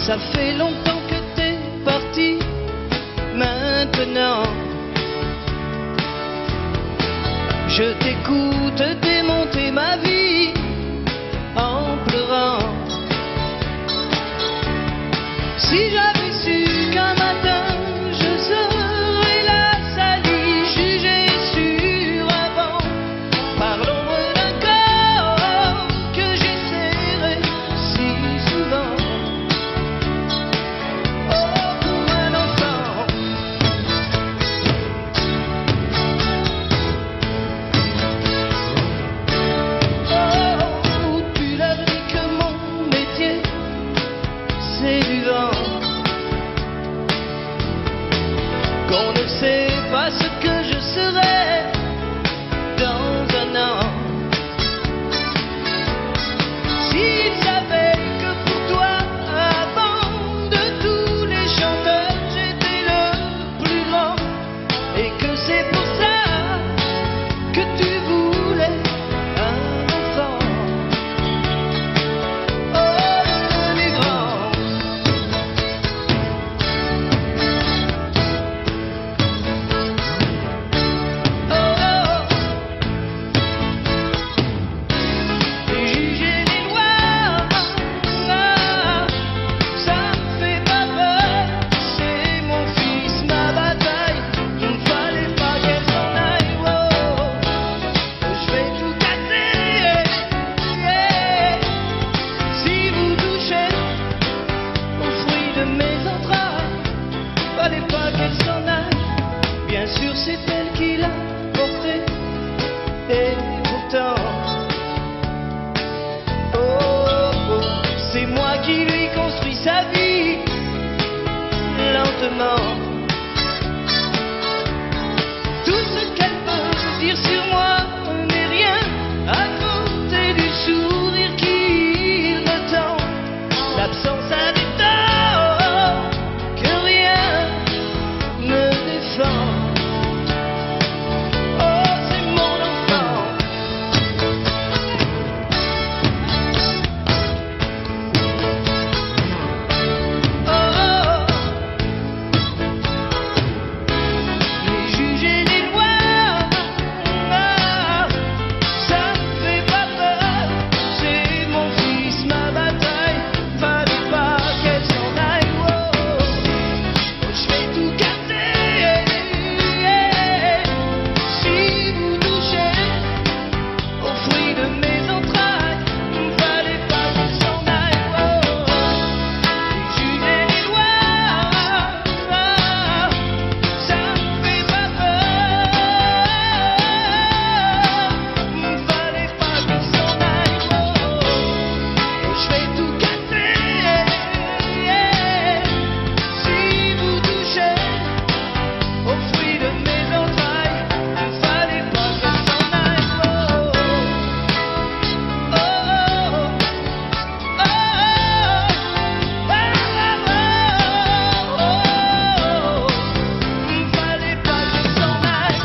Ça fait longtemps que t'es parti, maintenant je t'écoute démonter ma vie en pleurant. Si j'avais su qu'un matin je serais la salie, jugée sur avant par l'ombre d'un corps que j'ai serré si souvent. Oh, comme un enfant. Oh, tu leur dis que mon métier c'est du vent, qu'on ne sait pas ce que je serai dans un an. S'ils savaient que pour toi, avant de tous les chanteurs, j'étais le plus grand, et que c'est pour ça que tu voulais un enfant. Oh, devenu grand. Et juger les lois, ça me fait pas peur. C'est mon fils, ma bataille. Il ne fallait pas qu'elle s'en aille. Oh, je vais tout casser. Si vous touchez aux fruits de mes entrailles, fallait pas qu'elle s'en aille. Bien sûr, c'est elle qui l'a porté. Et pourtant, oh, c'est moi qui lui construis sa vie lentement. Tout ce qu'elle peut dire sur moi n'est rien à côté du sourire qu'il me tend. L'absence a des torts que rien ne défend. Oh, c'est mon enfant. Oh, les juger les lois, ça me fait pas peur. C'est mon fils, ma bataille. Fallait pas qu'elle s'en aille. Oh, je vais tout casser. Si vous touchez aux fruits de mes entrailles, fallait pas qu'elle s'en aille. Oh, juger les lois, ça me fait pas peur. Fallait pas qu'elle s'en aille. Oh, je vais tout casser. Si vous touchez aux fruits de mes entrailles, fallait pas qu'elle s'en aille. Oh, oh, oh, fallait pas qu'elle s'en aille.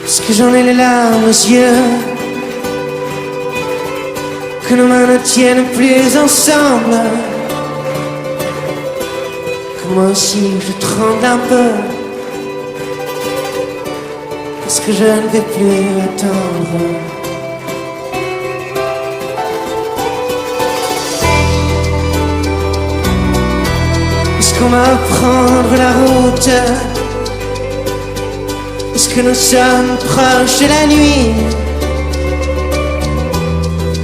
Parce que j'en ai les larmes aux yeux, que nos mains ne tiennent plus ensemble, que moi aussi je tremble un peu, parce que je ne vais plus attendre. Est-ce qu'on va prendre la route? Est-ce que nous sommes proches de la nuit?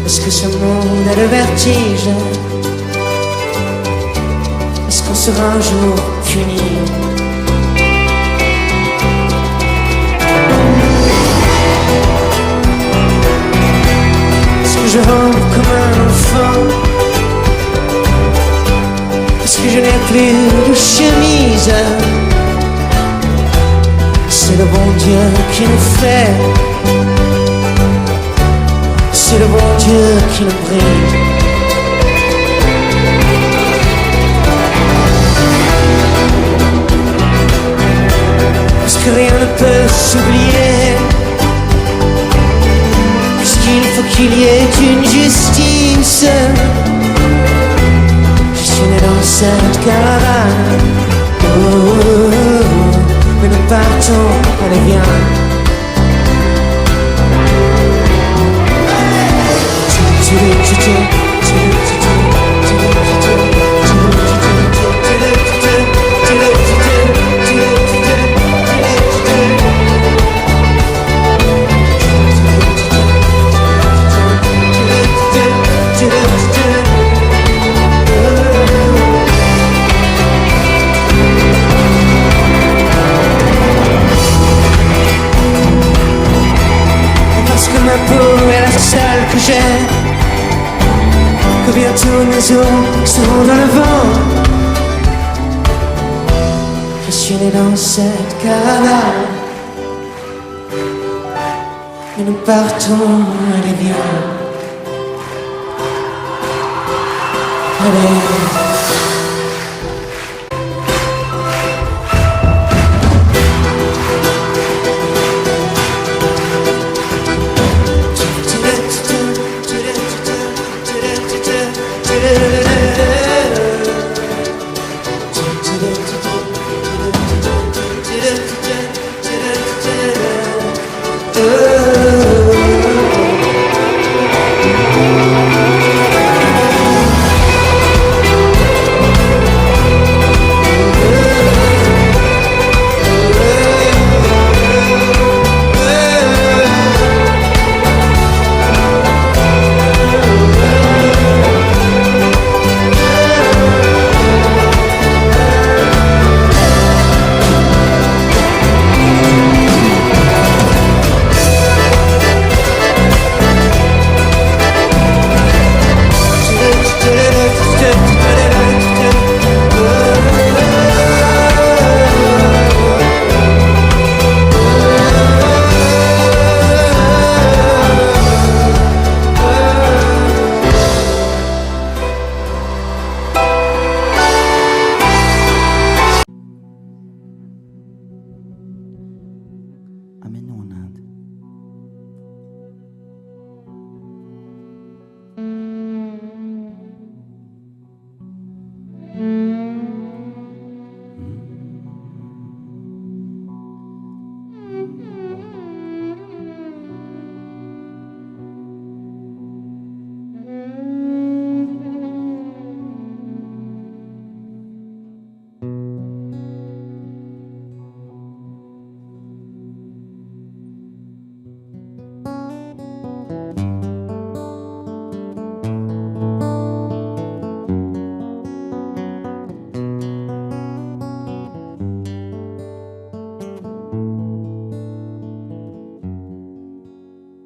Est-ce que ce monde a le vertige? Est-ce qu'on sera un jour puni? Est-ce que je rampe comme un enfant? Est-ce que je n'ai plus de chemise? C'est le bon Dieu qui nous fait, c'est le bon Dieu qui nous brille. peut s'oublier, puisqu'il faut qu'il y ait une justice. Je suis né dans cette caravane, oh, oh, oh, mais nous partons, allez viens. Parce que ma peau est la seule que j'ai, que bientôt mes os seront dans le vent. Je suis né dans cette caravane, et nous partons, allez viens. Allez. Amène-nous en Inde.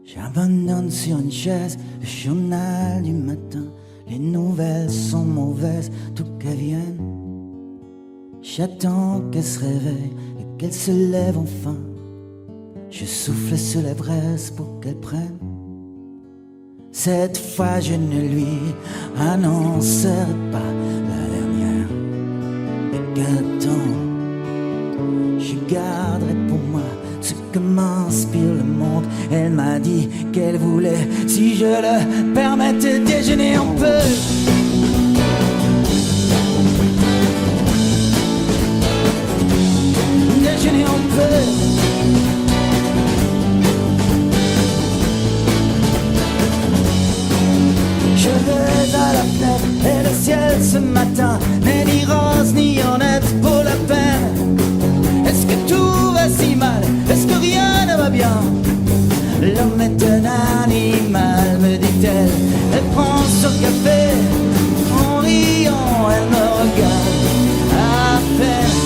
J'abandonne sur une chaise le journal du matin. Les nouvelles sont mauvaises, tout qu'elles viennent. J'attends qu'elle se réveille et qu'elle se lève enfin. Je souffle sur les braises pour qu'elle prenne. Cette fois je ne lui annoncerai pas la dernière. Et qu'attends, je garderai pour moi ce que m'inspire le monde. Elle m'a dit qu'elle voulait, si je le permettais, déjeuner un peu. Déjeuner un peu. Je vais à la fenêtre et le ciel ce matin n'est ni rose ni honnête pour la peine. Est-ce que tout va si mal? Est-ce que rien ne va bien? L'homme est un animal, me dit-elle. Elle prend son café, en riant, elle me regarde à peine.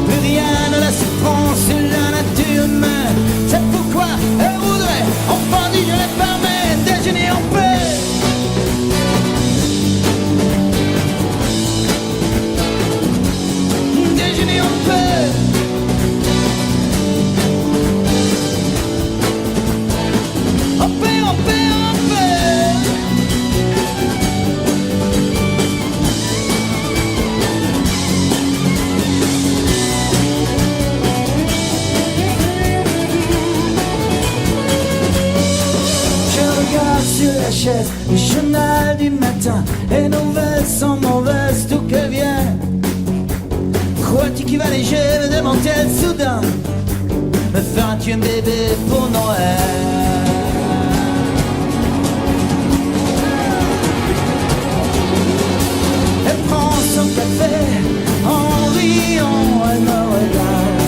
Plus rien ne la surprend sur la nature humaine. C'est pourquoi elle voudrait, enfin dit je les permets, déjeuner en paix. pièces, le journal du matin, et nouvelles sont mauvaises, d'où qu'elles viennent. Crois-tu qu'il va léger, me demande-t-elle soudain, me feras-tu un bébé pour Noël? Elle prend son café en riant, elle me regarde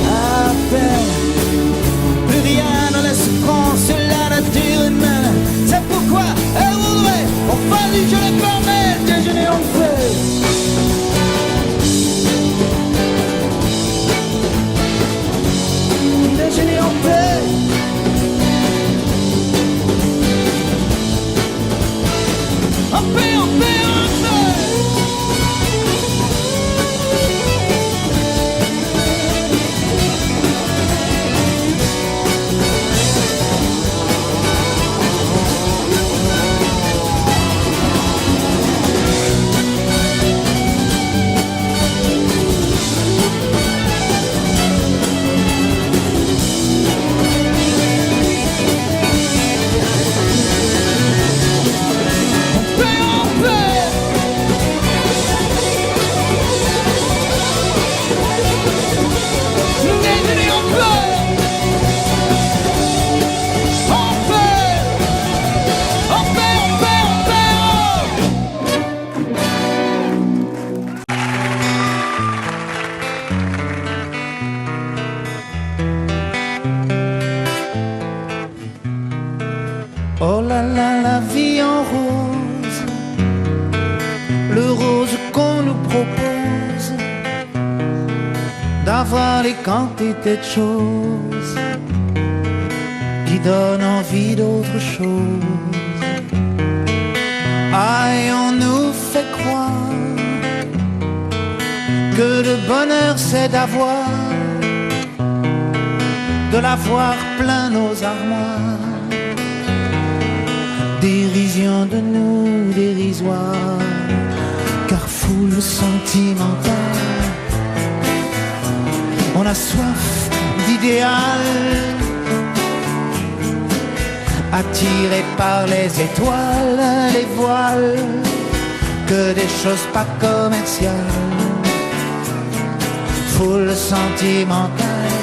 à peine. Plus rien ne laisse prendre sur la nature humaine. C'est pourquoi elle voudrait qu'on fasse du jeu de permet déjeuner en paix. Déjeuner en paix. En paix, en paix, en paix. Oh là là, la vie en rose, le rose qu'on nous propose, d'avoir les quantités de choses qui donnent envie d'autre chose. Aïe, on nous fait croire que le bonheur c'est d'avoir, de l'avoir plein nos armoires. Dérision de nous, dérisoire, car foule sentimentale. On a soif d'idéal, attiré par les étoiles, les voiles, que des choses pas commerciales. Foule sentimentale,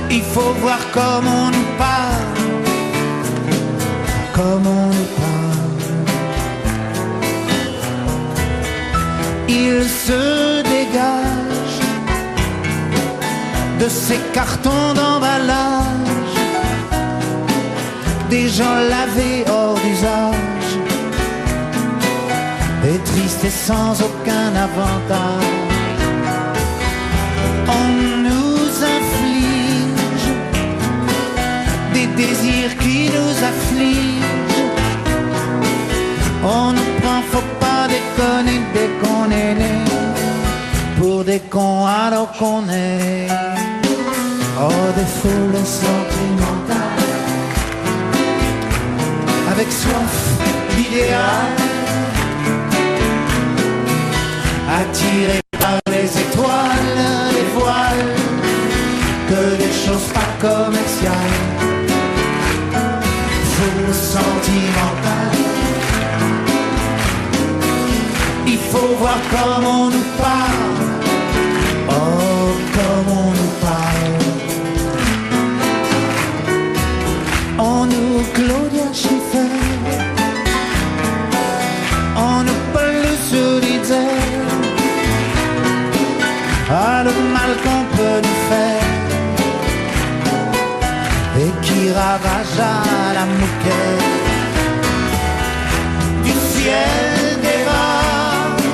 il faut voir comme on nous parle, comme on nous parle. Il se dégage de ces cartons d'emballage, des gens lavés hors d'usage, et tristes et sans aucun avantage. On nous inflige des désirs qui nous affligent. On nous prend, faut pas déconner dès qu'on est né, pour des cons alors qu'on est. Oh, des foules sentimentales, avec soif d'idéal, attirés par les étoiles, les voiles, que des choses pas commerciales. Foule sentimentale, il faut voir comme on nous parle, oh comme on nous parle. On nous Claudia Schiffer, on nous Paul Solitaire, ah le mal qu'on peut nous faire, et qui ravage à la moquette du ciel des vagues,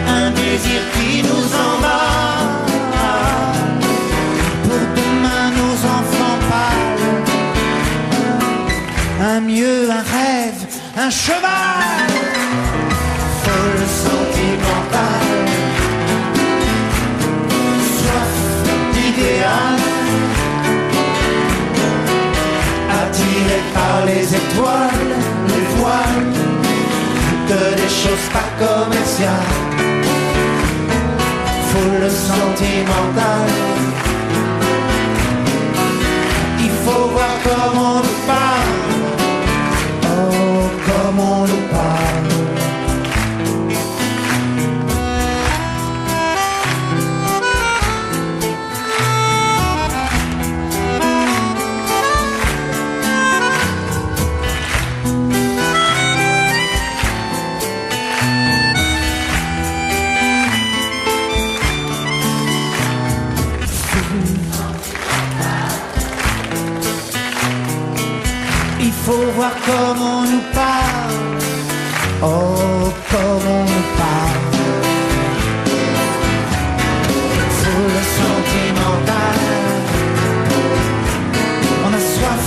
un désir qui nous emballe, pour demain nos enfants pâles, un mieux, un rêve, un cheval, folle sentimentale, soif d'idéal, attiré par les étoiles, les voiles, que des choses pas commerciales. Foule sentimentale, il faut voir comment Oh, comme on nous parle, foule sentimentale. On a soif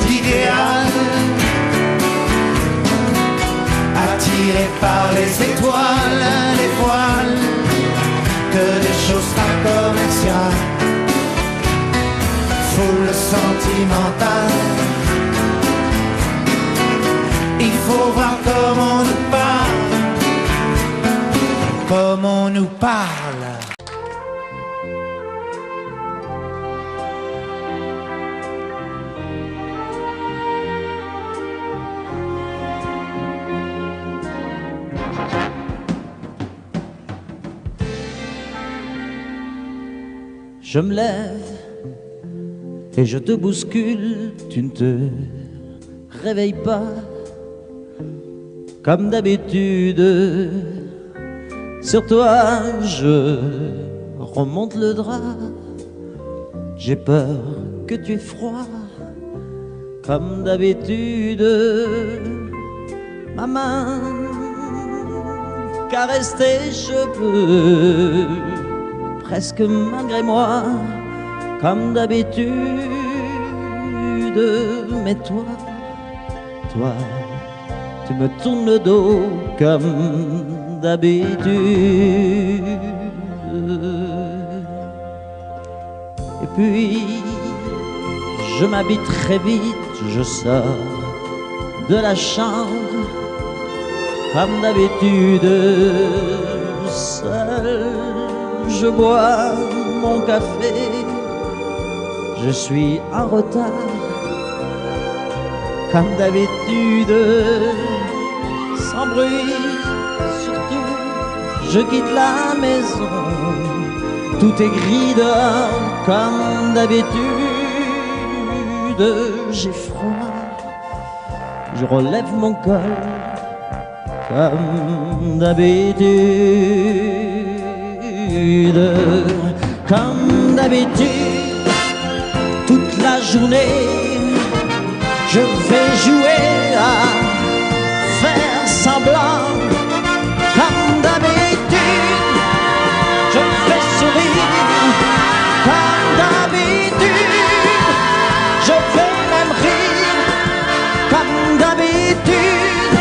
d'idéal, attiré par les étoiles, les voiles, que des choses pas commerciales. Foule sentimentale, il faut voir comment on nous parle, comment on nous parle. Je me lève et je te bouscule, tu ne te réveilles pas comme d'habitude. Sur toi je remonte le drap, j'ai peur que tu aies froid comme d'habitude. Ma main caresse tes cheveux, presque malgré moi, comme d'habitude. Mais toi, tu me tournes le dos comme d'habitude. Et puis, je m'habille très vite, je sors de la chambre, comme d'habitude, seul. Je bois mon café, je suis en retard, comme d'habitude, sans bruit, surtout, je quitte la maison, tout est gris dehors, comme d'habitude, j'ai froid, je relève mon col, comme d'habitude. Comme d'habitude, toute la journée, je vais jouer à faire semblant. Comme d'habitude, je fais sourire. Comme d'habitude, je vais même rire. Comme d'habitude,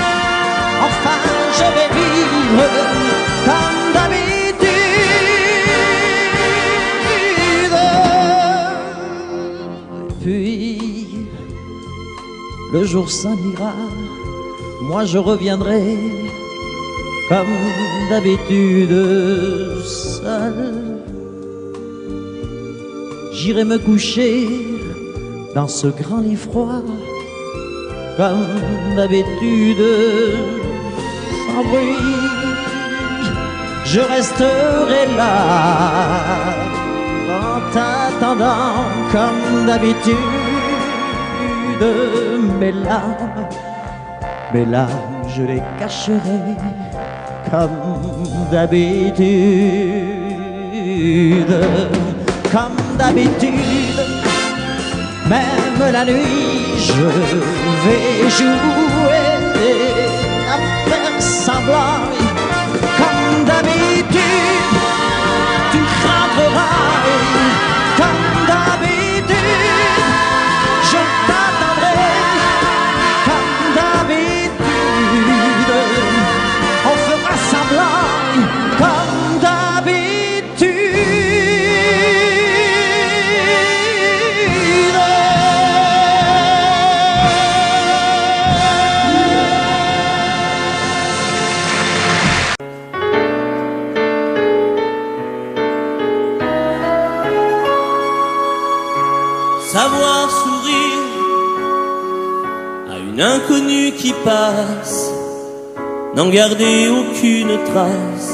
enfin je vais vivre. Comme d'habitude. Puis, le jour s'en ira, moi je reviendrai, comme d'habitude, seul. J'irai me coucher dans ce grand lit froid, comme d'habitude, sans bruit. Je resterai là, en t'attendant comme d'habitude. Mes larmes, je les cacherai comme d'habitude. Comme d'habitude, même la nuit, je vais jouer à faire semblant. Comme d'habitude, tu rentreras. Comme d'habitude, je t'attendrai. Comme d'habitude, on fera semblant. Comme d'habitude. Savoir sourire à une inconnue qui passe, n'en garder aucune trace,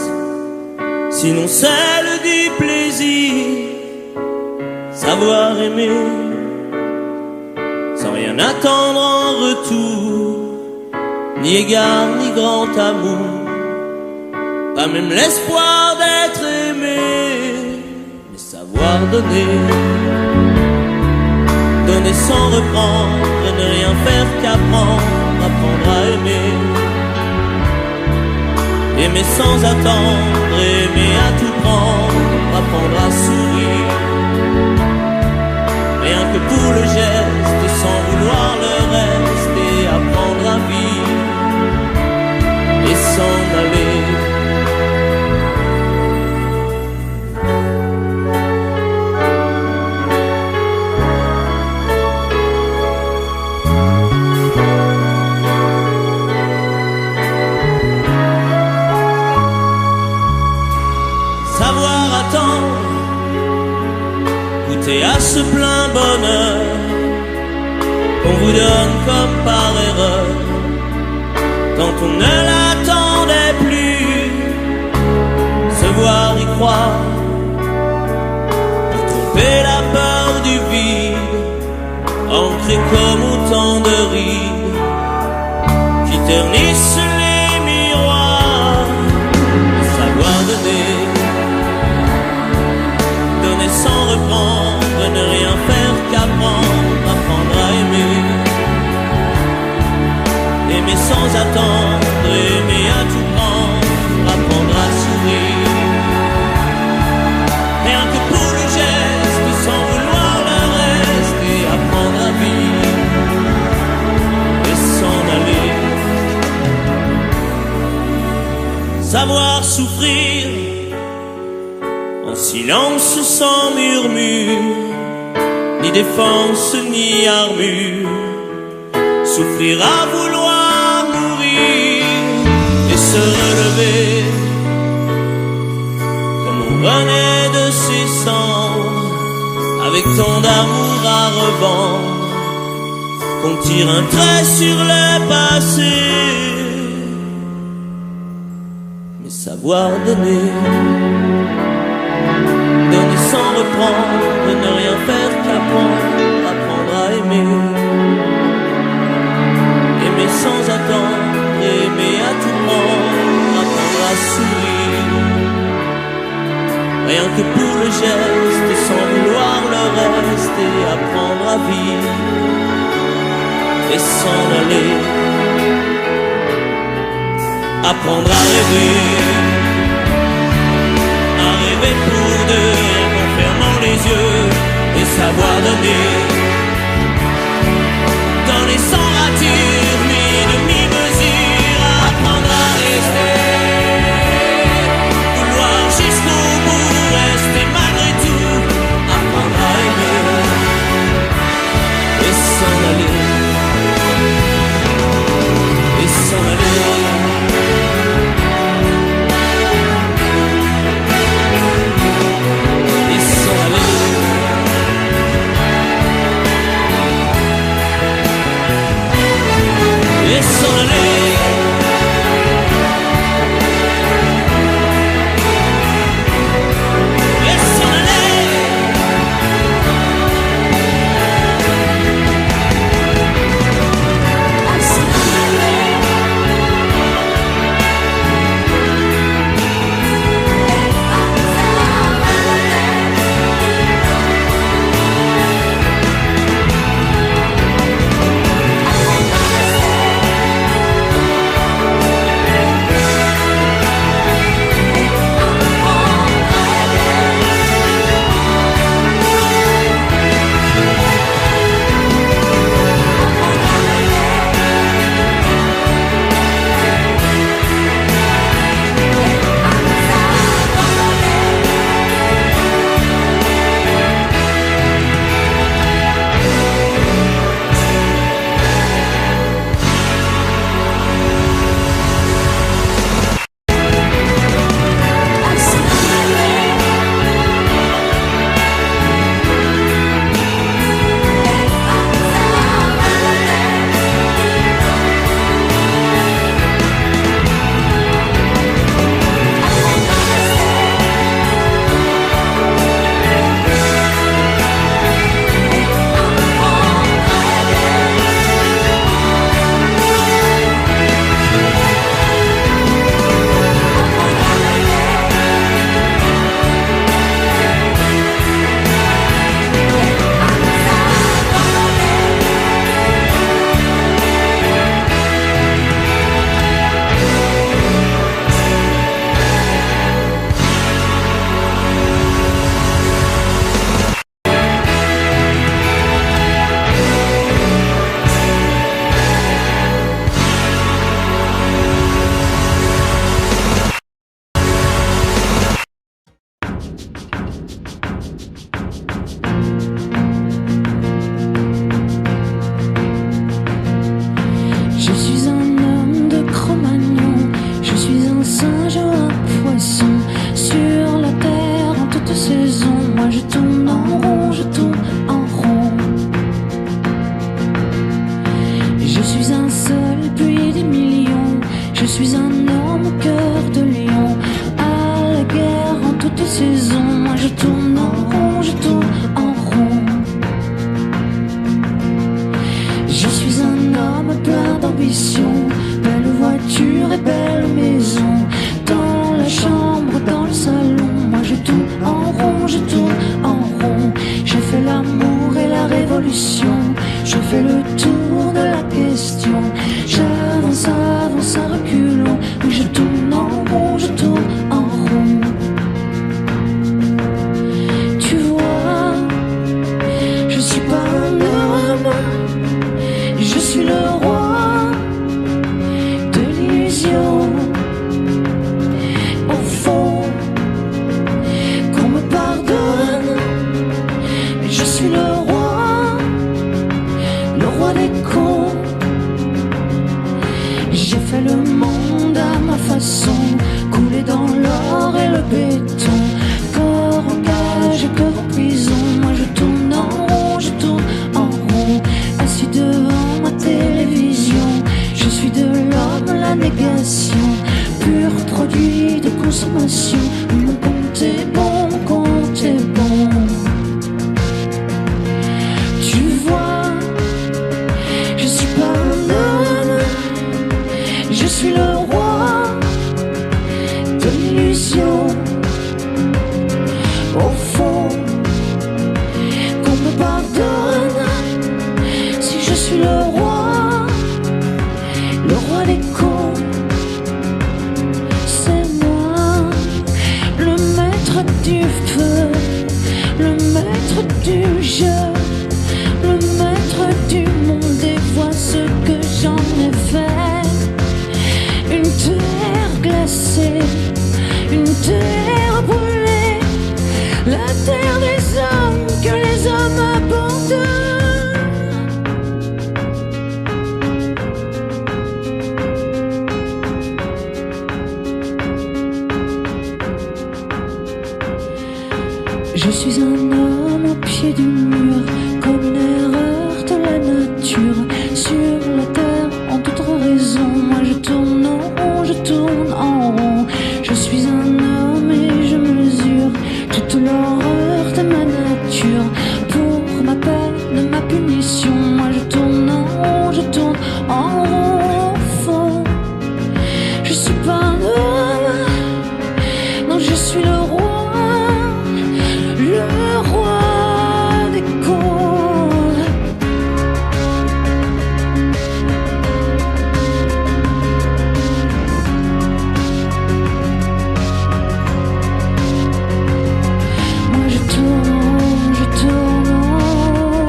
sinon celle du plaisir. Savoir aimer sans rien attendre en retour, ni égard ni grand amour, pas même l'espoir d'être aimé, mais savoir donner. Donner sans reprendre, ne rien faire qu'apprendre, apprendre à aimer. aimer sans attendre, aimer à tout prendre, apprendre à sourire. Rien que pour le geste, sans vouloir le reste, et apprendre à vivre et s'en aller. Savoir attendre, goûter à ce plein bonheur qu'on vous donne comme par erreur, quand on ne l'attendait plus. Se voir y croire, pour tromper la peur du vide, ancré comme autant de rides qui ternissent les miroirs. Savoir donner sans reprendre, ne rien faire qu'apprendre, apprendre à aimer. Aimer sans attendre, aimer à tout prendre, apprendre à sourire. Rien que pour le geste, sans vouloir le reste, et apprendre à vivre et s'en aller. Savoir souffrir en silence, sans murmure, ni défense ni armure. Souffrir à vouloir mourir et se relever comme on renaît de ses cendres, avec tant d'amour à revendre qu'on tire un trait sur le passé. Mais savoir donner, donner sans reprendre, ne rien faire qu'apprendre, apprendre à aimer. Aimer sans attendre, aimer à tout prendre, apprendre à sourire. Rien que pour le geste, sans vouloir le reste, et apprendre à vivre et s'en aller. Apprendre à rêver, pour deux, en fermant les yeux, et savoir donner, donner sans rature, ni demi-mesure, apprendre à rester, vouloir jusqu'au bout, rester malgré tout, apprendre à aimer, et s'en aller, et s'en aller. suis un homme au cœur de lion, à la guerre en toutes saisons. Moi je tourne en rond, je tourne en rond. Je suis un homme plein d'ambition, belle voiture et belle maison. Dans la chambre, dans le salon, moi je tourne en rond, je tourne en rond. Je fais l'amour et la révolution, je fais le tour de la question. J'avance, avance à reculons, oui je tourne en rond, je tourne en rond. Tu vois, je suis pas un homme, je suis le roi de l'illusion. Au fond, qu'on me pardonne, mais je suis le roi des cons. J'ai fait le monde à ma façon, coulé dans l'or et le béton. Corps en cage et cœur en prison, moi je tourne en rond, je tourne en rond. Assis devant ma télévision, je suis de l'homme la négation, pur produit de consommation. Mon compte est bon, mon compte est bon. Tu vois, je suis pas un homme, je suis le roi de l'illusion. Au fond, qu'on me pardonne si je suis le roi des cons. C'est moi, le maître du feu, le maître du jeu, le maître du monde. Et vois ce que j'en ai fait. Une terre glacée, une terre brûlée, la terre des hommes que les hommes abandonnent. Je suis un homme au pied du mur, comme une erreur de la nature. Sur la terre, en toute raison, moi je tourne en rond, je tourne en rond. Je suis un homme et je mesure toute l'horreur de ma nature. Pour ma peine, ma punition, moi je tourne en rond, je tourne en rond. Au fond, je suis pas un homme, non je suis le roi des cons. Moi je tourne, je tourne en rond.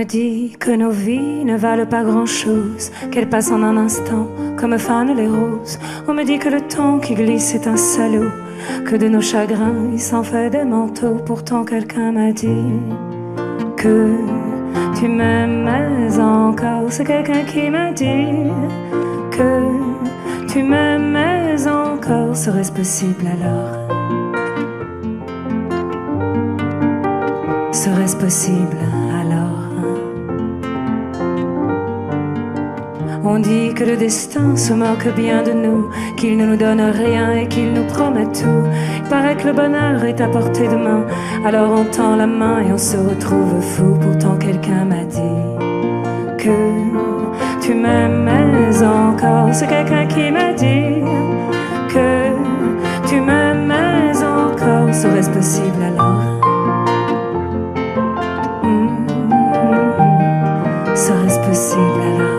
me dit que nos vies ne valent pas grand-chose, qu'elles passent en un instant comme fanent les roses. On me dit que le temps qui glisse est un salaud, que de nos chagrins il s'en fait des manteaux. Pourtant quelqu'un m'a dit que tu m'aimais encore. C'est quelqu'un qui m'a dit que tu m'aimais encore. Serait-ce possible alors? Serait-ce possible alors? On dit que le destin se moque bien de nous, qu'il ne nous donne rien et qu'il nous promet tout. Il paraît que le bonheur est à portée de main, alors on tend la main et on se retrouve fou. Pourtant quelqu'un m'a dit que tu m'aimais encore. C'est quelqu'un qui m'a dit que tu m'aimais encore. Serait-ce possible alors? Serait-ce possible alors?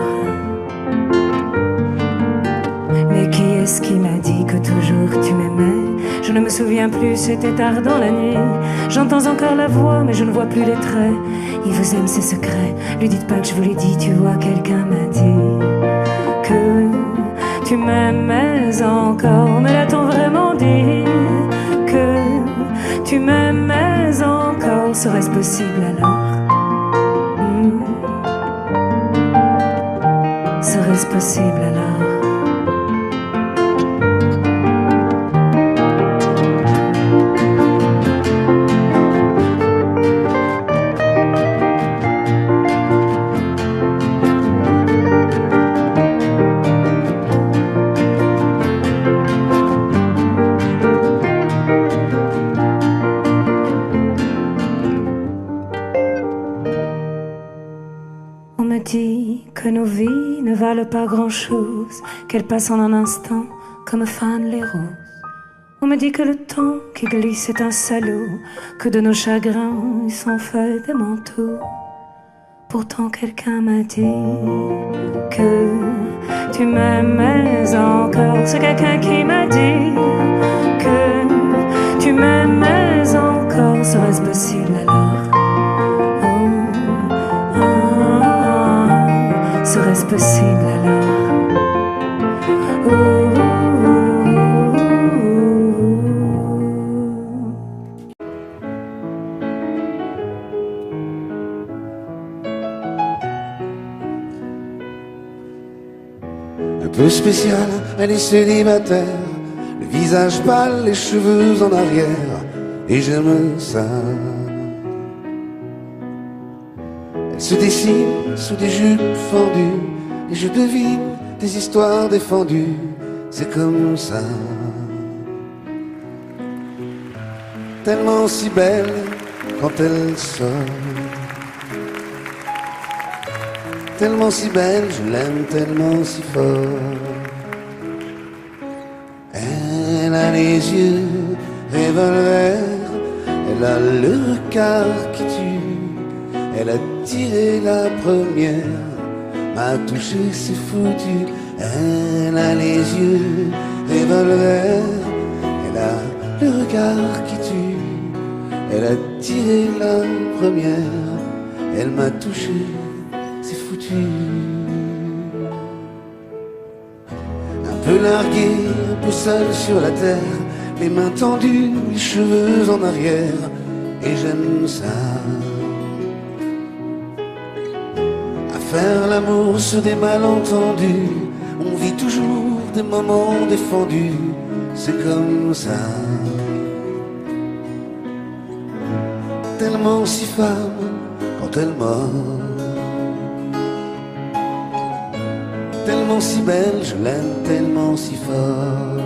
Mais qui est-ce qui m'a dit que toujours tu m'aimais? Je ne me souviens plus, c'était tard dans la nuit. J'entends encore la voix, mais je ne vois plus les traits. Il vous aime, ses secrets, lui dites pas que je vous l'ai dit. Tu vois, quelqu'un m'a dit que tu m'aimais encore. Mais l'a-t-on vraiment dit que tu m'aimais encore? Serait-ce possible alors? Serait-ce possible alors? On me dit que nos vies ne valent pas grand-chose, qu'elles passent en un instant comme fanent les roses. On me dit que le temps qui glisse est un salaud, que de nos chagrins ils sont faits des manteaux. Pourtant quelqu'un m'a dit que tu m'aimais encore. C'est quelqu'un qui m'a dit que tu m'aimais encore. Serait-ce possible alors? Serait-ce possible alors? Un peu spéciale, elle est célibataire, le visage pâle, les cheveux en arrière, et j'aime ça. Elle se dessine sous des jupes fendues, et je devine des histoires défendues, c'est comme ça. Tellement si belle quand elle sort, tellement si belle, je l'aime tellement si fort. Elle a les yeux revolver, elle a le regard qui tue, elle a tiré la première, m'a touché, c'est foutu. Elle a les yeux revolver, elle a le regard qui tue, elle a tiré la première, elle m'a touché, c'est foutu. Un peu largué, un peu seul sur la terre, les mains tendues, les cheveux en arrière, et j'aime ça. À faire l'amour sur des malentendus, on vit toujours des moments défendus, c'est comme ça. Tellement si femme quand elle mord, tellement si belle, je l'aime tellement si fort.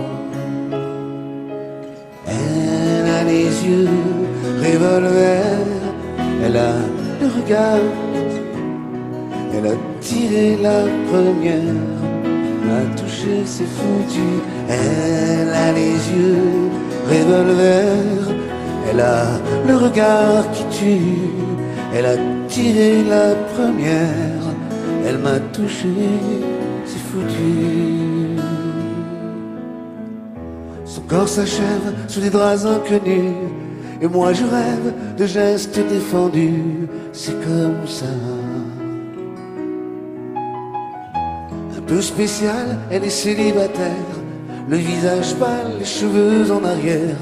Elle a les yeux revolver, elle a le regard, elle a tiré la première, m'a touché, c'est foutu. Elle a les yeux revolver, elle a le regard qui tue, elle a tiré la première, elle m'a touché, c'est foutu. Son corps s'achève sous des draps inconnus, Et moi je rêve de gestes défendus, c'est comme ça. Un peu spéciale, elle est célibataire, le visage pâle, les cheveux en arrière,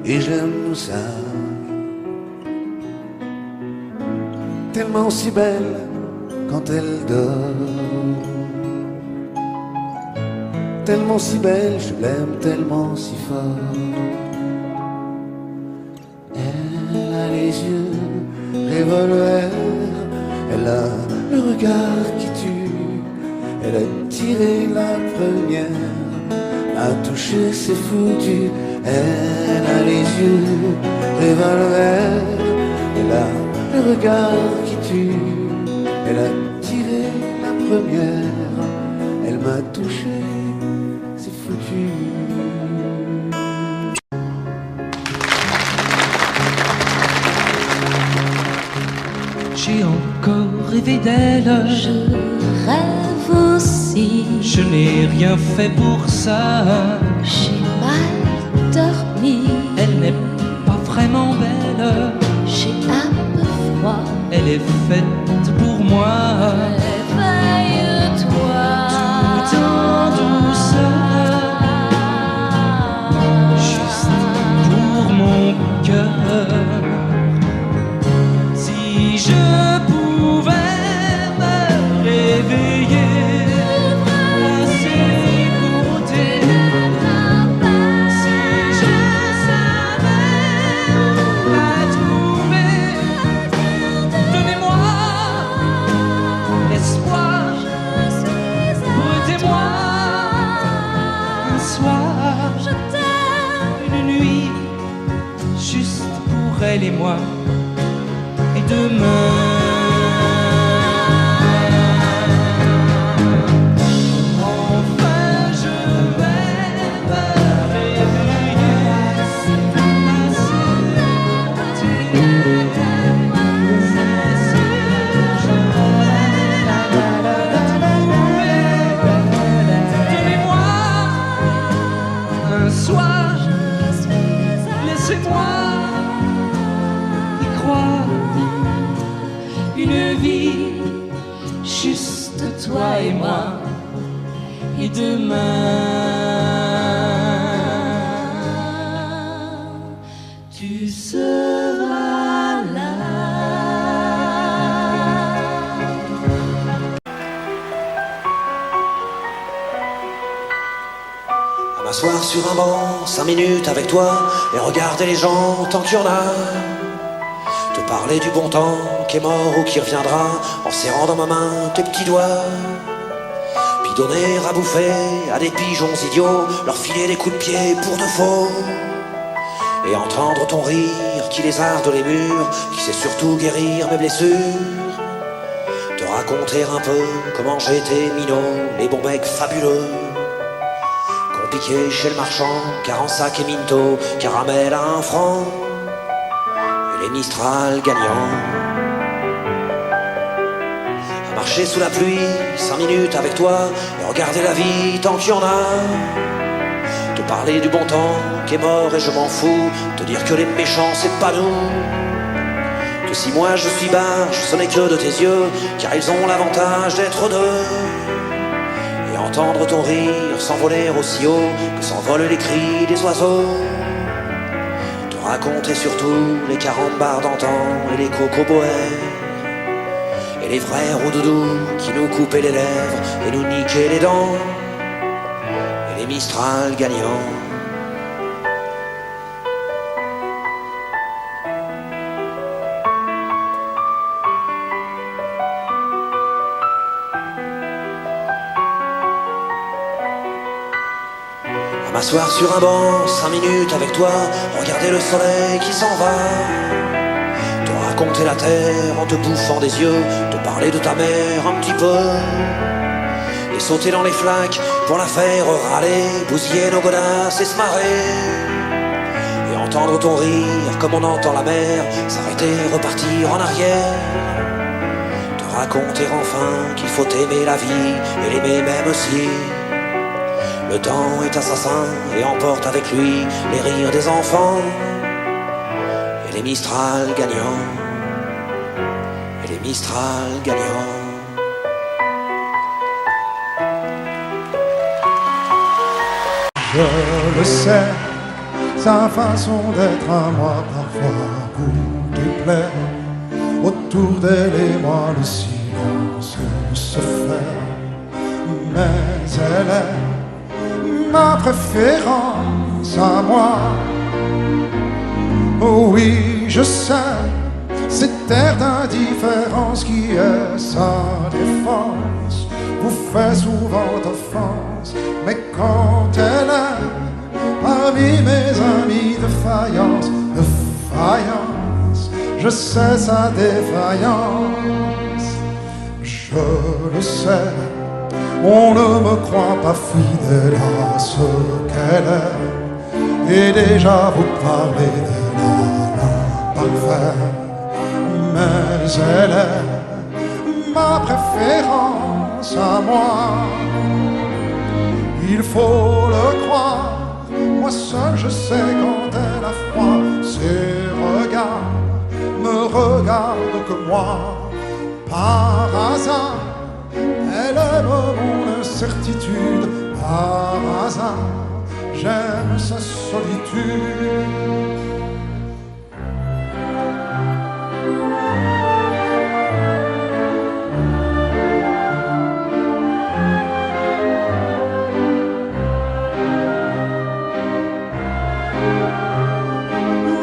et j'aime ça. Tellement si belle quand elle dort, tellement si belle, je l'aime tellement si fort. Elle a les yeux revolver, elle a le regard qui tue, elle a tiré la première, a touché, c'est foutu. Elle a les yeux revolver, elle a le regard qui tue, elle a tiré la première, elle m'a touché, c'est foutu. J'ai encore rêvé d'elle, Je rêve aussi, je n'ai rien fait pour ça. j'ai mal dormi, Elle n'est pas vraiment belle, j'ai un peu froid. elle est faite pour moi. Réveille-toi, Tout en douceur, juste pour mon cœur. Si je pouvais me réveiller à ses côtés, si je savais la trouver, donnez-moi l'espoir, prêtez-moi un soir, je t'aime. une nuit, juste pour elle et moi. Et demain, enfin je vais me réveiller à ses côtés. C'est sûr, je vais la trouver. Donnez-moi un soir, laissez-moi y croire. Une vie, juste toi et moi. Et demain, tu seras là. À m'asseoir sur un banc, 5 minutes avec toi, et regarder les gens tant qu'il y en a. Te parler du bon temps qui est mort ou qui reviendra, en serrant dans ma main tes petits doigts. Puis donner à bouffer à des pigeons idiots, leur filer des coups de pied pour de faux. Et entendre ton rire qui lézarde les murs, qui sait surtout guérir mes blessures. Te raconter un peu comment j'étais minot, les bons mecs fabuleux qu'on piquait chez le marchand, car en sac et minto, caramel à 1 franc, et les Mistral gagnants. À marcher sous la pluie, 5 minutes avec toi, et regarder la vie tant qu'il y en a. Te parler du bon temps qui est mort et je m'en fous, te dire que les méchants c'est pas nous. Que si moi je suis barge, ce n'est que de tes yeux, car ils ont l'avantage d'être deux. Et entendre ton rire s'envoler aussi haut que s'envolent les cris des oiseaux. Te raconter surtout les carambars d'antan et les cocoboères, et les vrais roudoudous qui nous coupaient les lèvres et nous niquaient les dents, et les Mistral gagnants. M'asseoir sur un banc, 5 minutes avec toi, regarder le soleil qui s'en va. Te raconter la terre en te bouffant des yeux, te parler de ta mère un petit peu. Et sauter dans les flaques pour la faire râler, bousiller nos godasses et se marrer. Et entendre ton rire comme on entend la mer, s'arrêter, repartir en arrière. Te raconter enfin qu'il faut aimer la vie et l'aimer même aussi. Le temps est assassin et emporte avec lui les rires des enfants. les Mistral gagnants, et les Mistral gagnants. Je le sais, sa façon d'être à moi parfois vous déplaît. Autour d'elle et moi le silence se fait. Mais elle est ma préférence à moi. Oh oui, je sais, cette air d'indifférence qui est sa défense vous fait souvent offense. Mais quand elle est parmi mes amis de faïence, je sais sa défaillance. Je le sais, on ne me croit pas fidèle à ce qu'elle est, et déjà vous parlez de l'imparfait. Mais elle est ma préférence à moi. Il faut le croire, moi seul je sais quand elle a froid. Ses regards me regardent que moi. Par hasard, elle aime mon incertitude. Par hasard, j'aime sa solitude.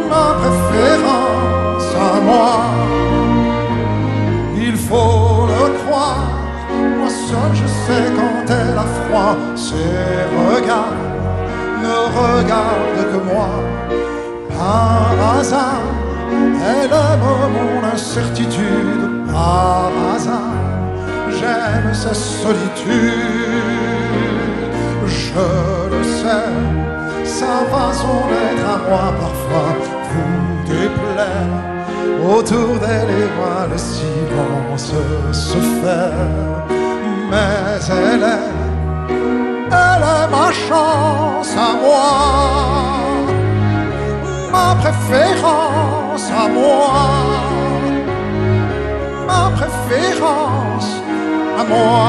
Ma préférence à moi, il faut le croire, moi seul je sais quand elle a froid. Ses regards ne regardent que moi. Par hasard, elle aime mon incertitude. Par hasard, j'aime sa solitude. Je le sais, sa façon d'être à moi parfois vous déplaît. Autour d'elle et moi le silence se fait. Mais elle est ma chance à moi, ma préférence à moi, ma préférence à moi.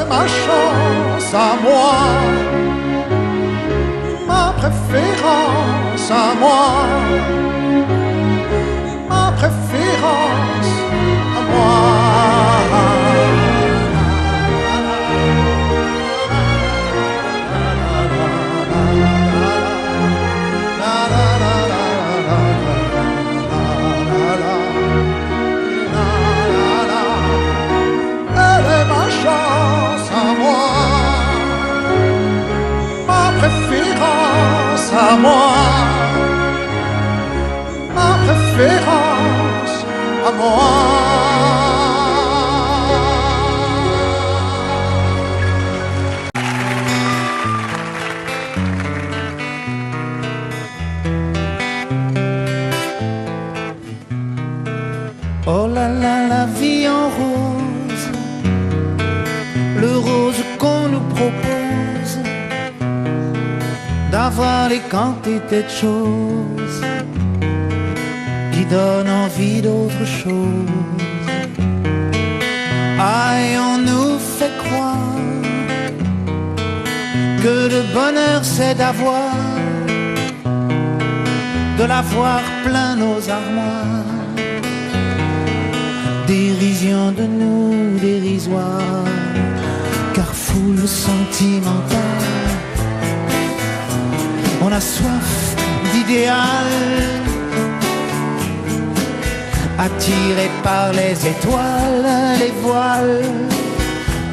Ma chance à moi, ma préférence à moi, ma préférence à moi. Elle est ma chance à moi, ma préférence à moi, ma préférence à moi. Oh là là, la vie en rose, le rose qu'on nous propose, d'avoir les quantités de choses qui donnent envie d'autre chose. Aïe, on nous fait croire que le bonheur c'est d'avoir, de l'avoir plein nos armoires. Dérision de nous, dérisoire, car foule sentimentale. On a soif d'idéal, attiré par les étoiles, les voiles,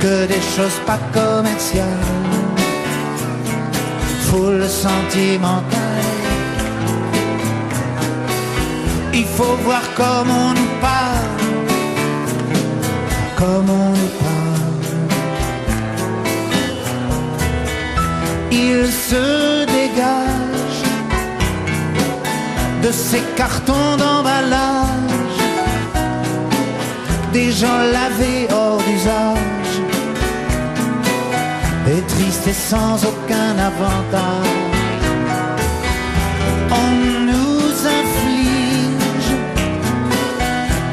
que des choses pas commerciales. Foule sentimentale, il faut voir comment on nous parle, comme on nous parle. Il se dégage ces cartons d'emballage, des gens lavés hors d'usage, et tristes et sans aucun avantage. On nous inflige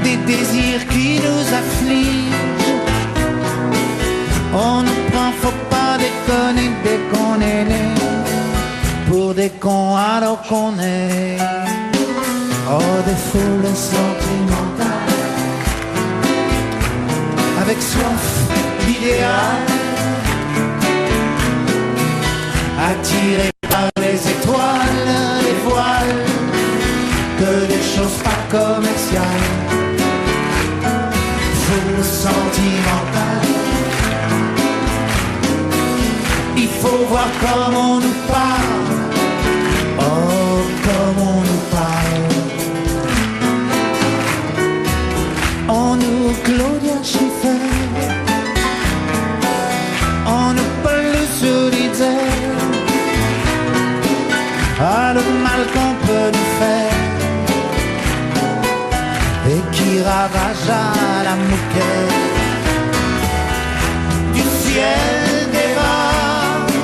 des désirs qui nous affligent. On nous prend, faut pas déconner dès qu'on est né, pour des cons alors qu'on est. Oh, des foules sentimentales, avec soif d'idéal, attirés par les étoiles, les voiles, que des choses pas commerciales. Foule sentimentale, il faut voir comme on nous parle. Oh, comme on nous parle. On nous Claudia Schiffer, on nous Paul Solidaire. Ah, le mal qu'on peut nous faire, et qui ravage à la moquette du ciel des vagues,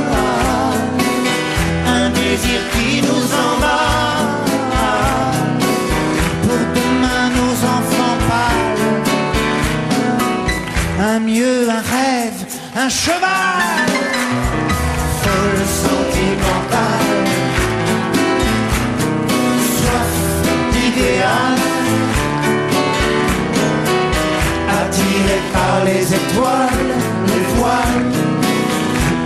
un désir qui nous emballe. Pour demain nos enfants pâles, un mieux, un rêve, un cheval. Folle sentimentale, soif d'idéal, attiré par les étoiles, les voiles,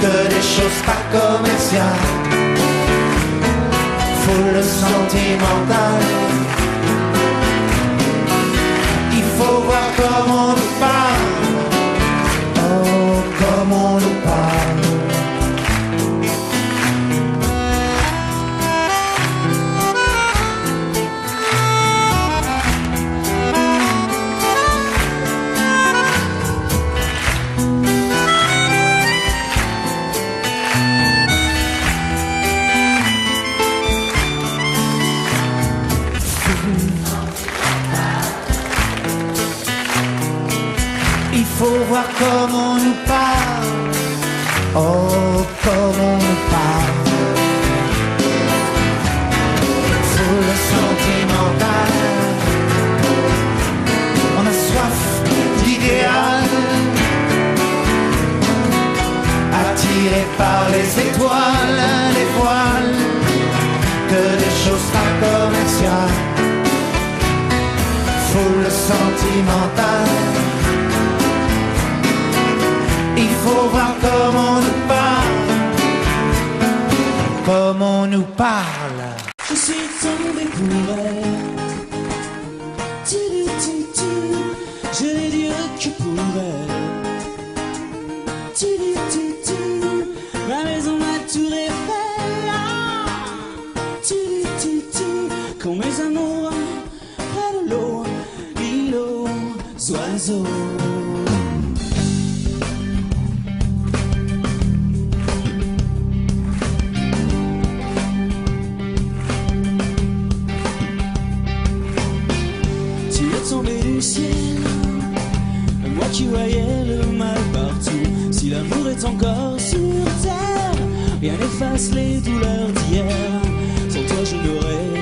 que des choses pas commerciales. Foule sentimentale, il faut voir comme on nous parle. Oh, comme on nous parle. Il faut voir comme on nous parle. Oh, comme on nous parle. Foule sentimentale, on a soif d'idéal, attiré par les étoiles, les voiles, que des choses pas commerciales. Foule sentimentale, il faut voir comme on nous parle, comme on nous parle. Je suis tombé pour elle. Je n'ai Dieu que pour elle. Ma maison, ma tour Eiffel. Quand mes amours près de l'eau, l'île aux oiseaux. Ciel, moi qui voyais le mal partout. Si l'amour est encore sur terre, rien n'efface les douleurs d'hier. Sans toi je n'aurais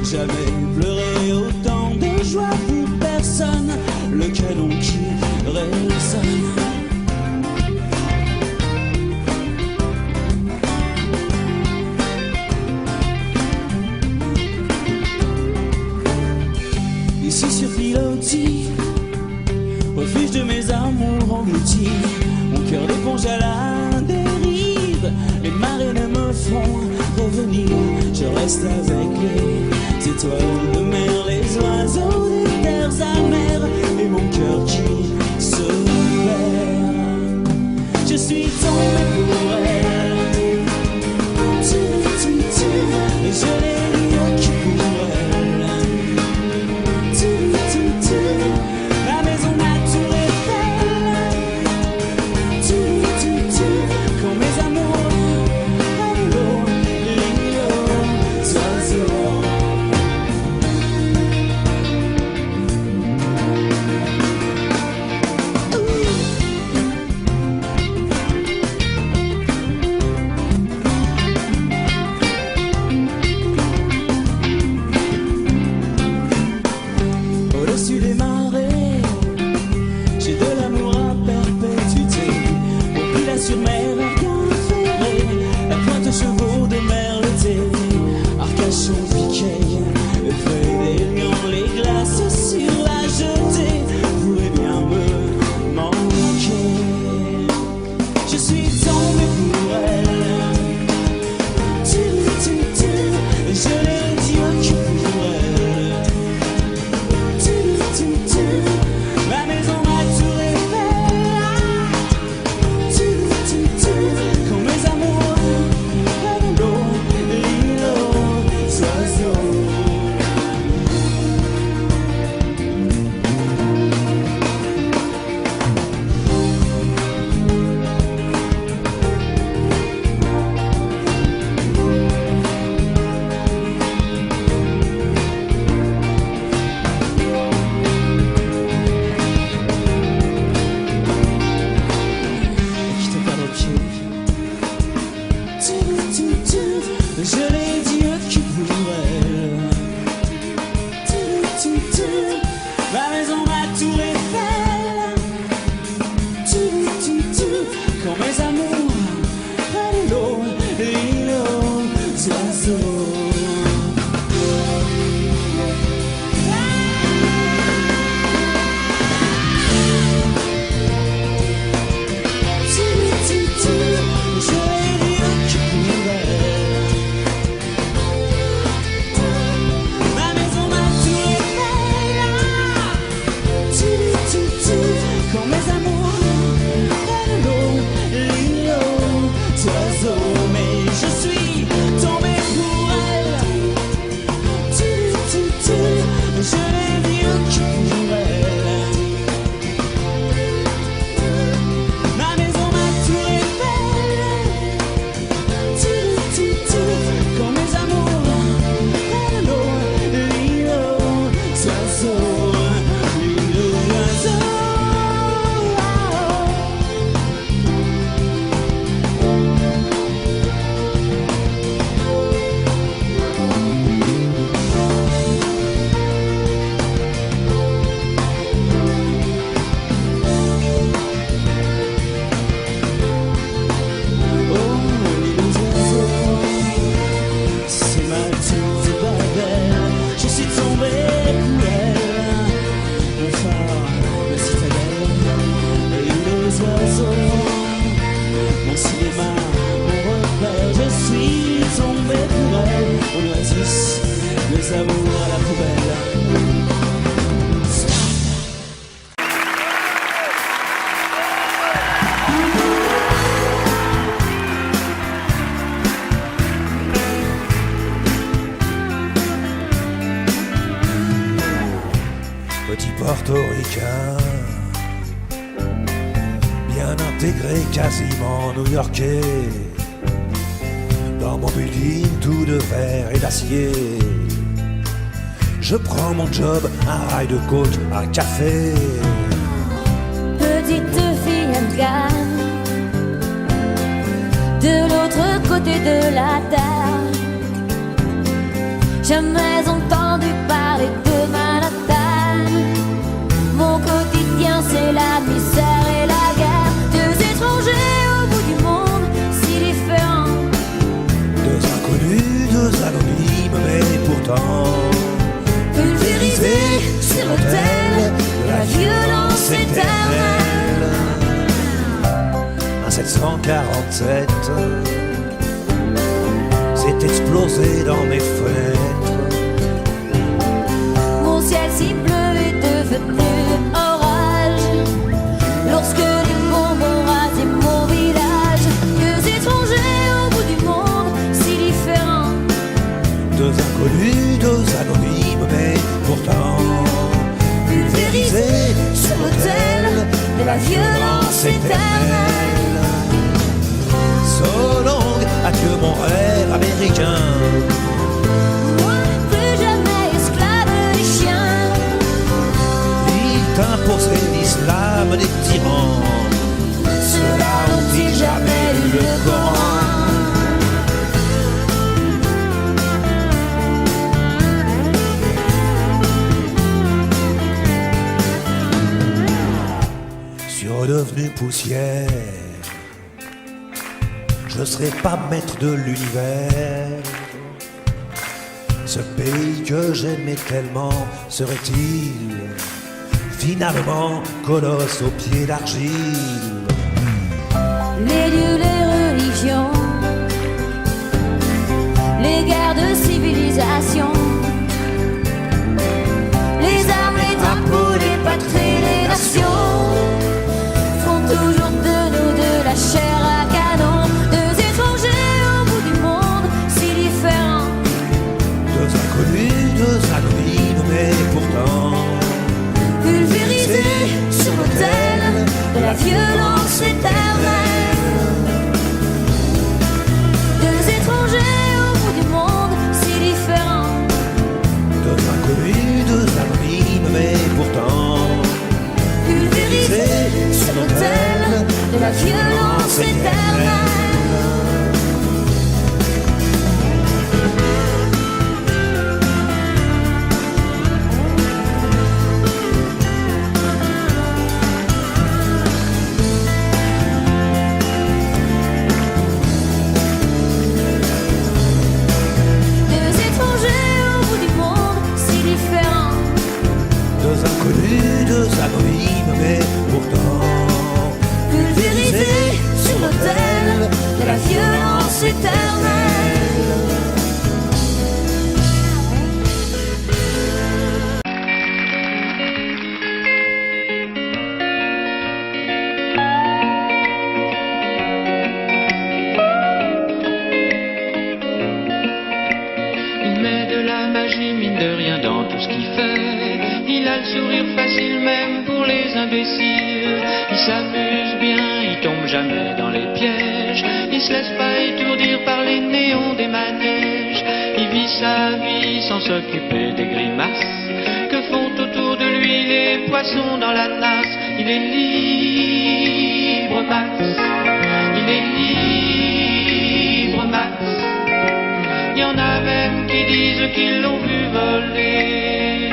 jamais pleuré autant de joie pour personne. Le canon qui résonne. Ici sur Pilotis, refuge de mes amours engloutis, mon cœur d'éponge à la dérive, les marées ne me font revenir, je reste avec les étoiles de mer, les oiseaux des terres amères, et mon cœur qui se perd. Je suis tombé pour elle, et je l'ai rien que pour elle. La maison, ma tour Eiffel. Quand mes amours à l'eau, l'île aux oiseaux. quand mes amours prennent l'eau, l'îlot, oiseaux. Quand mes amours prennent l'eau, l'îlot, oiseaux, mais je suis tombé pour elle. Je n'ai vu que pour elle. Ma maison, ma tour Eiffel. Quand mes amours prennent l'eau, l'îlot, oiseaux, l'îlot, oiseaux. C'est ma tour de Babel, je suis tombé pour elle. Mon phare, ma citadelle, et les oiseaux. Mon cinéma, mon repère, je suis tombé pour elle. On doit tous les amours à la poubelle. Petit portoricain, bien intégré, quasiment new-yorkais. Dans mon building tout de verre et d'acier, je prends mon job, un rail de coke, un café. Petite fille afghane, de l'autre côté de la terre, jamais entendu parler de Manhattan. Mon quotidien c'est la misère et la guerre, deux étrangers au bout du monde, si différents. Deux inconnus, deux anonymes, mais pourtant Pulvérisés sur l'autel de la violence éternelle. un 747 s'est explosé dans mes fenêtres. Mon ciel si bleu est devenu orage lorsque les bombes ont rasé mon village. Deux étrangers au bout du monde, si différents. Deux inconnus, deux anonymes, mais pourtant Pulvérisés sur l'autel de la violence éternelle. So long, adieu mon rêve américain. Moi, plus jamais esclave des chiens. Il t'imposait l'islam des tyrans. Ceux-là ont-ils jamais lu le Coran? Redevenu poussière, je serai pas maître de l'univers. Ce pays que j'aimais tellement serait-il finalement colosse aux pieds d'argile? Les dieux, les religions, les guerres de civilisation, les armes, les drapeaux, les patries, les nations font toujours de nous de la chair à canon. Deux étrangers au bout du monde, si différents. Deux inconnus, deux anonymes, mais pourtant Pulvérisés sur l'autel de la violence éternelle. Deux étrangers au bout du monde, si différents. deux inconnus, deux anonymes, mais pourtant Pulvérisés sur l'autel de la violence éternelle. l'éternel. Il met de la magie, mine de rien, dans tout ce qu'il fait. Il a le sourire facile même pour les imbéciles. Il s'amuse bien, il tombe jamais dans les pièges. Il se laisse pas étourdir par les néons des manèges. Il vit sa vie sans s'occuper des grimaces que font autour de lui les poissons dans la nasse. Il est libre, Max. Il est libre, Max. Il y en a même qui disent qu'ils l'ont vu voler.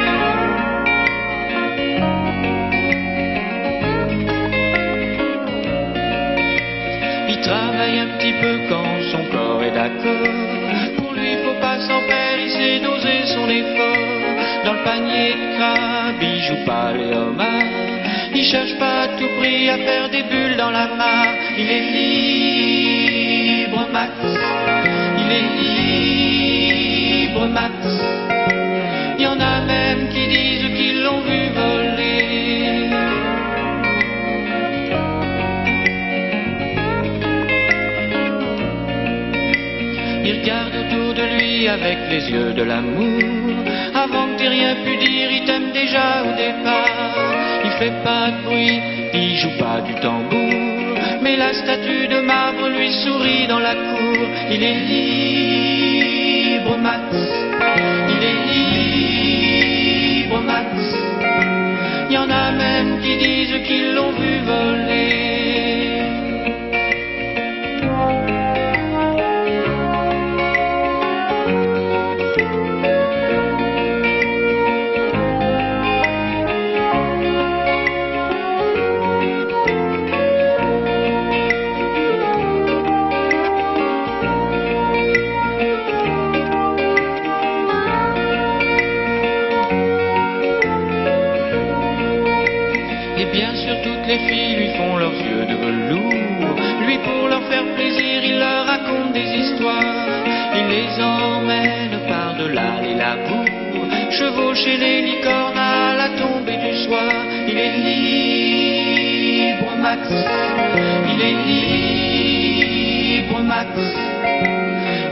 Il travaille un petit peu quand son corps est d'accord. Pour lui, faut pas s'en faire, il sait doser son effort. Dans le panier de crabe, il joue pas les homards. Il cherche pas à tout prix à faire des bulles dans la mare. Il est libre, Max. Il est libre, Max. Il y en a même qui disent qu'ils l'ont vu voler. Il regarde autour de lui avec les yeux de l'amour. Avant que t'aies rien pu dire, il t'aime déjà au départ. Il fait pas de bruit, il joue pas du tambour, mais la statue de marbre lui sourit dans la cour. Il est libre, Max. Il est libre, Max. Il y en a même qui disent qu'ils l'ont vu voler. Les filles lui font leurs yeux de velours. Lui, pour leur faire plaisir, il leur raconte des histoires. Il les emmène par-delà les labours, chevaucher les licornes à la tombée du soir. Il est libre, Max. Il est libre, Max.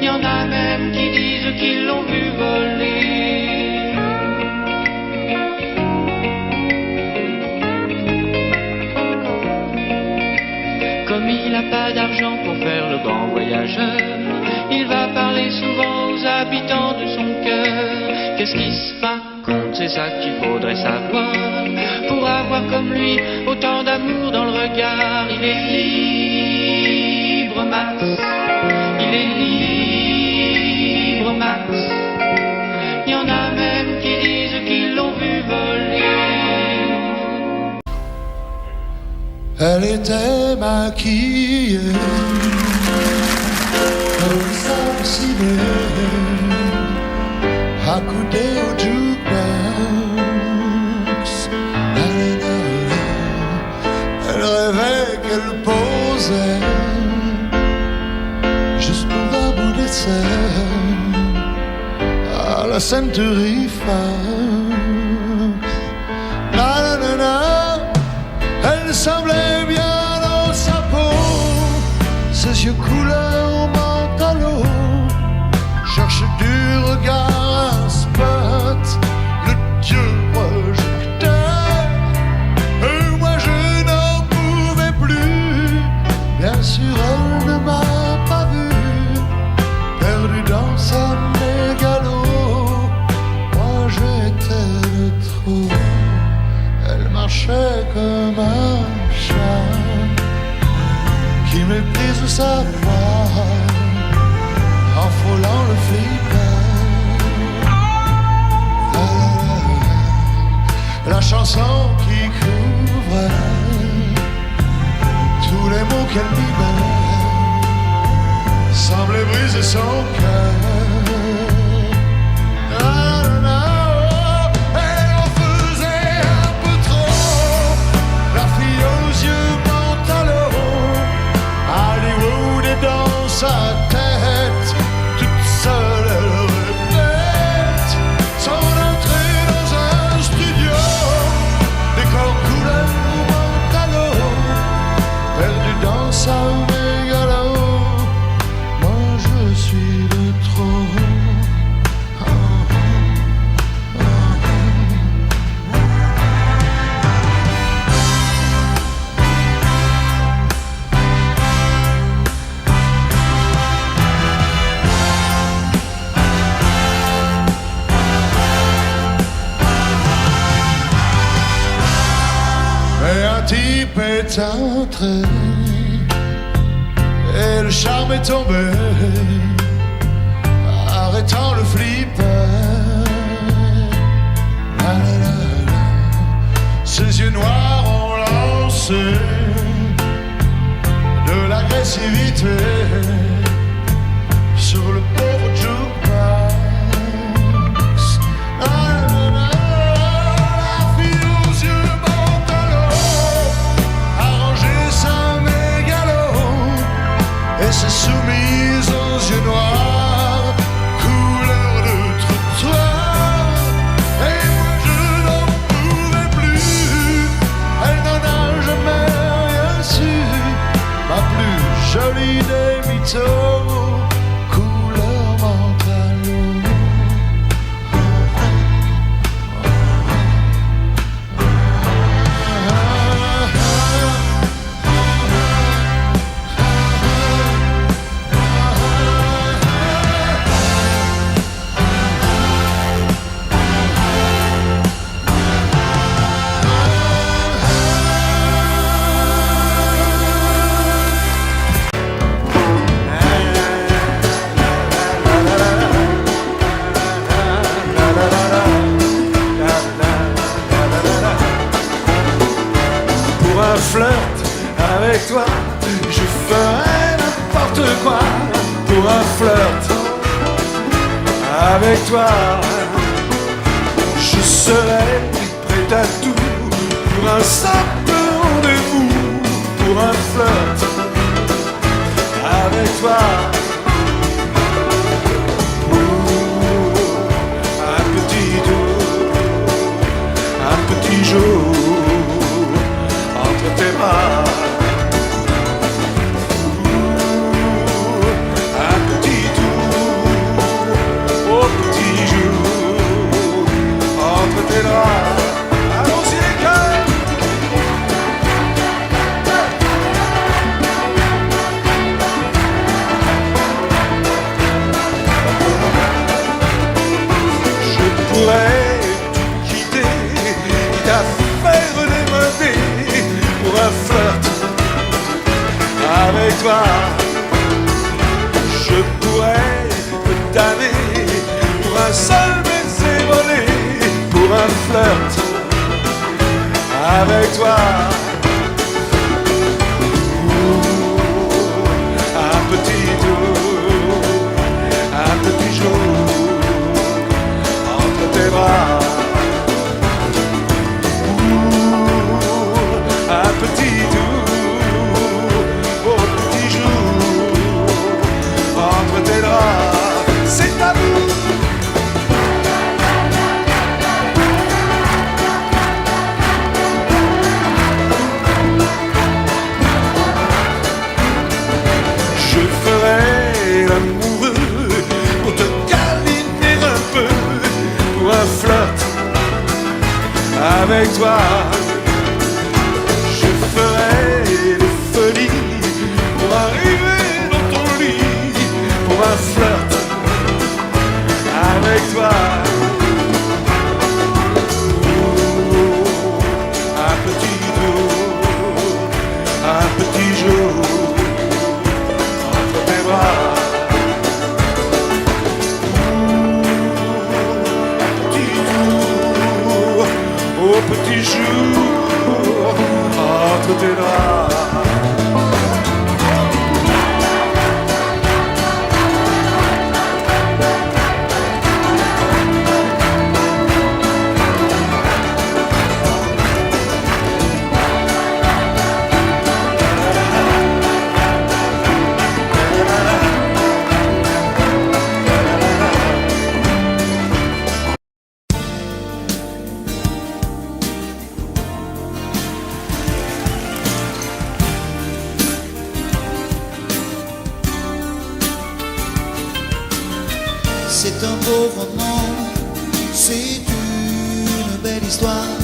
Il y en a même qui disent qu'ils l'ont vu voler. Comme il n'a pas d'argent pour faire le grand voyageur, il va parler souvent aux habitants de son cœur. Qu'est-ce qui se raconte, c'est ça qu'il faudrait savoir, pour avoir comme lui autant d'amour dans le regard. Il est libre, Max. Il est libre, Max. Il y en a même qui disent qu'ils l'ont vu voler. Elle était maquillée comme ça ciné, accoudée au jukebox. Elle rêvait qu'elle posait juste pour un bout d'essai à la Century Fox. Elle semblait bien dans sa peau, ses yeux couleur mentalo, cherche du regard un spot, le dieu projecteur. Et moi je n'en pouvais plus, bien sûr elle ne m'a pas vu, perdu dans sa mégalo. Moi j'étais de trop. Elle marchait comme un chat qui méprise sa voix en frôlant le flipper. La chanson qui couvre tous les mots qu'elle libère semblait briser son cœur. Sa tête ça mégalo, moi je suis de trop. Et un type est entré et le charme est tombé, arrêtant le flipper. La, la, la, la. Ses yeux noirs ont lancé de l'agressivité sur le pauvre jukebox. La, la, la, la, la fille aux yeux pantalons a rangé sa mégalo et s'est soumise aux yeux noirs, couleur de trottoir. Et moi je n'en pouvais plus, elle n'en a jamais rien su, ma plus jolie des mythos, couleur mentalo. Pour un flirt avec toi, je ferai n'importe quoi. Pour un flirt avec toi, je serai prêt à tout. Pour un simple rendez-vous, pour un flirt avec toi. Un petit doux, un petit jour entre tes bras. Un petit tour au petit jour entre tes bras. Allons-y les cœurs. Je pourrais tout quitter, t'affaire démodée pour un flirt avec toi. Je pourrais te damner pour un seul baiser volé, pour un flirt avec toi. Un petit tour, un petit jour entre tes bras. Un petit tour au petit jour entre tes draps, c'est à vous. Je ferai l'amoureux pour te câliner un peu, pour un flirt avec toi. Je ferai des folies pour arriver dans ton lit, pour un flirt avec toi. Un petit tour, un petit jour entre tes bras. Un petit tour au petit jour entre tes draps. C'est un beau roman, c'est une belle histoire,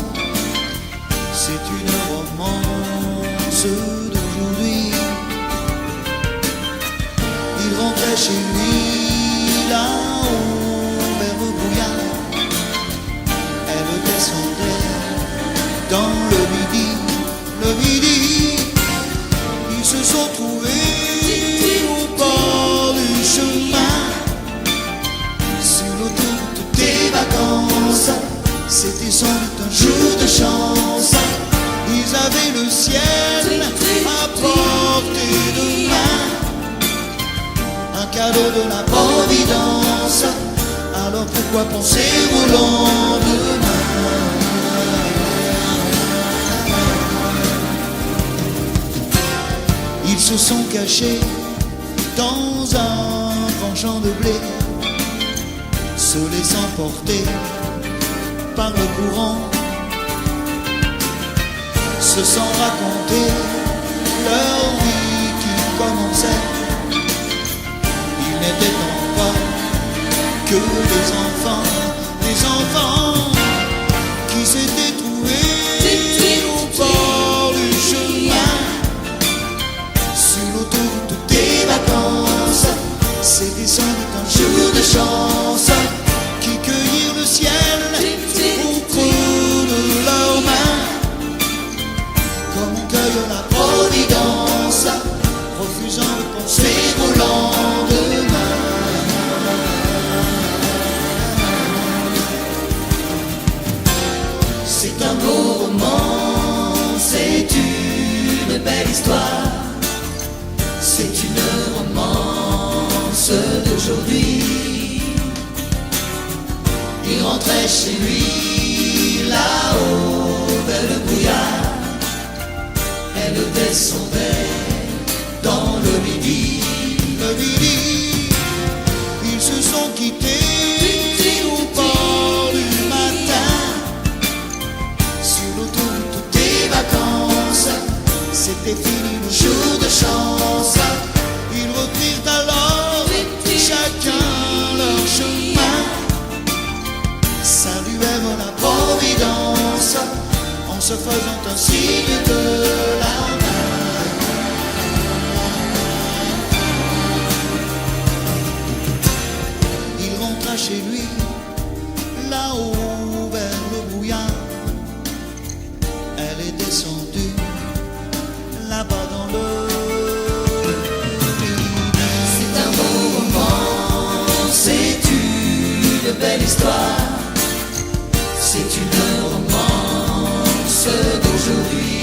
c'est une romance d'aujourd'hui. Il rentrait chez lui là-haut vers le brouillard. Elle descendait dans le midi. Ils se sont trouvés au bord du chemin, sur l'autoroute des vacances. C'était sans doute un jour de chance. Ils avaient le ciel à portée de main, un cadeau de la Providence. Alors pourquoi penser au lendemain? Ils se sont cachés dans un grand champ de blé, se laissant porter par le courant, se sont raconté leur vie qui commençait. Ils n'étaient encore que des enfants qui s'étaient trouvés au bord du chemin, sur l'autoroute des vacances. C'était sans doute un jour de chance, qui cueillirent le ciel au creux de leurs mains, comme on cueille la Providence, refusant de penser au lendemain. C'est un beau roman, c'est une belle histoire, c'est une romance d'aujourd'hui. Il rentrait chez lui là-haut vers le brouillard. Elle descendait dans le midi. Ils se sont quittés au bord du matin, sur l'autoroute des vacances. C'était fini le jour de chance. Ils reprirent alors chacun leur chemin, saluèrent la Providence en se faisant un signe de la main. Il rentra chez lui là-haut vers le brouillard. Elle est descendue là-bas dans le midi. C'est un beau roman, c'est une belle histoire, c'est une romance d'aujourd'hui.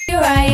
You're right.